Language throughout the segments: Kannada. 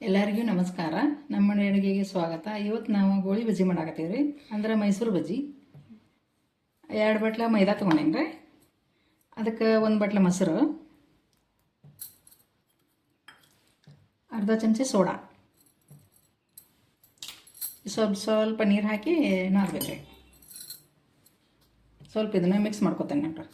ಎಲ್ಲರಿಗೂ ನಮಸ್ಕಾರ. ನಮ್ಮ ಮನೆ ಅಡುಗೆಗೆ ಸ್ವಾಗತ. ಇವತ್ತು ನಾವು ಗೋಳಿ ಬಜ್ಜಿ ಮಾಡಾಕತ್ತೀವಿ ರೀ. ಅಂದ್ರೆ ಮೈಸೂರು ಬಜ್ಜಿ. 2 ಬಟ್ಲ ಮೈದಾ ತೊಗೊಂಡೇನಿ ರೀ. ಅದಕ್ಕೆ 1 ಬಟ್ಲ ಮೊಸರು, ಅರ್ಧ ಚಮಚ ಸೋಡಾ, ಸ್ವಲ್ಪ ನೀರು ಹಾಕಿ ನಾದಬೇಕು ರೀ. ಸ್ವಲ್ಪ ಇದನ್ನು ಮಿಕ್ಸ್ ಮಾಡ್ಕೊತೇನೆ ನೋಡ್ರಿ.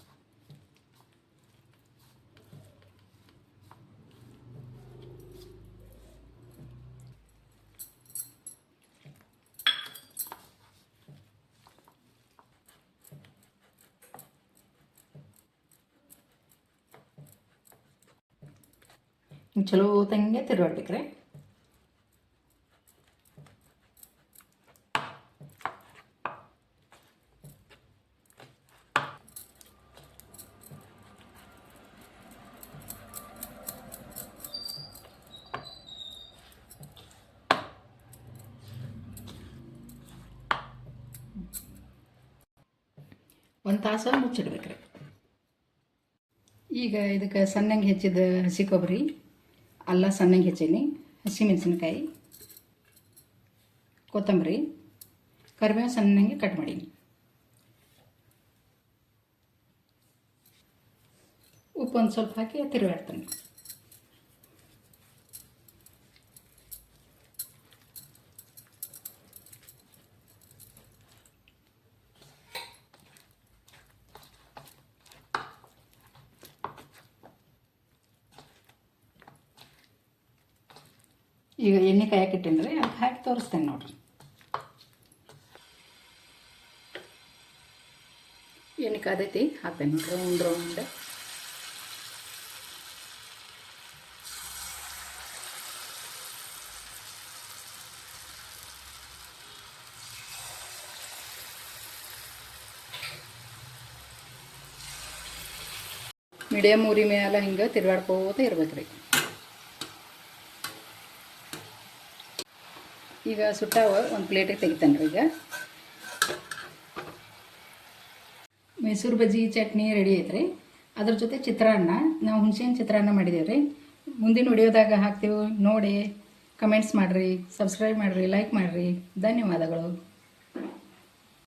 ಚಲೋ ತಂಗೆ ತಿರುಗಾಡ್ಬೇಕು ರೀ. ಒಂದು ತಾಸು ಮುಚ್ಚಿಡ್ಬೇಕು ರೀ. ಈಗ ಇದಕ್ಕೆ ಸಣ್ಣಗೆ ಹೆಚ್ಚಿದ ಹಸಿ ಕೊಬ್ಬರಿ, ಅಲ್ಲ ಸಣ್ಣಗೆ ಹೆಚ್ಚೀನಿ, ಹಸಿಮೆಣಸಿನ್ಕಾಯಿ, ಕೊತ್ತಂಬರಿ, ಕರಿಬೇವು ಸಣ್ಣಗೆ ಕಟ್ ಮಾಡೀನಿ, ಉಪ್ಪು ಒಂದು ಸ್ವಲ್ಪ ಹಾಕಿ ತಿರುಗಾಡ್ತೀನಿ. ಈಗ ಎಣ್ಣೆ ಕಾಯಕ್ಕಿಟ್ಟೇನಿ ರೀ, ಅದಕ್ಕೆ ಹಾಕಿ ತೋರಿಸ್ತೇನೆ ನೋಡಿರಿ. ಎಣ್ಣೆ ಕಾದೈತಿ, ಹಾಕ್ತೇನೆ ನೋಡ್ರಿ ರೌಂಡ್. ಮೀಡಿಯಮ್ ಉರಿ ಮೇಲೆ ಹಿಂಗೆ ತಿರುಗಾಡ್ಕೋತ ಇರ್ಬೇಕು ರೀ. ಈಗ ಸುಟ್ಟಾವ, ಒಂದು ಪ್ಲೇಟಿಗೆ ತೆಗಿತೇನೆ ರೀ. ಈಗ ಮೈಸೂರು ಬಜ್ಜಿ ಚಟ್ನಿ ರೆಡಿ ಐತ್ರಿ. ಅದ್ರ ಜೊತೆ ಚಿತ್ರಾನ್ನ, ನಾವು ಹುಣಸೆಹಣ್ಣು ಚಿತ್ರಾನ್ನ ಮಾಡಿದ್ದೇವೆ ರೀ. ಮುಂದಿನ ವಿಡಿಯೋದಾಗ ಹಾಕ್ತೀವಿ ನೋಡಿ. ಕಮೆಂಟ್ಸ್ ಮಾಡಿರಿ, ಸಬ್ಸ್ಕ್ರೈಬ್ ಮಾಡಿರಿ, ಲೈಕ್ ಮಾಡಿರಿ. ಧನ್ಯವಾದಗಳು.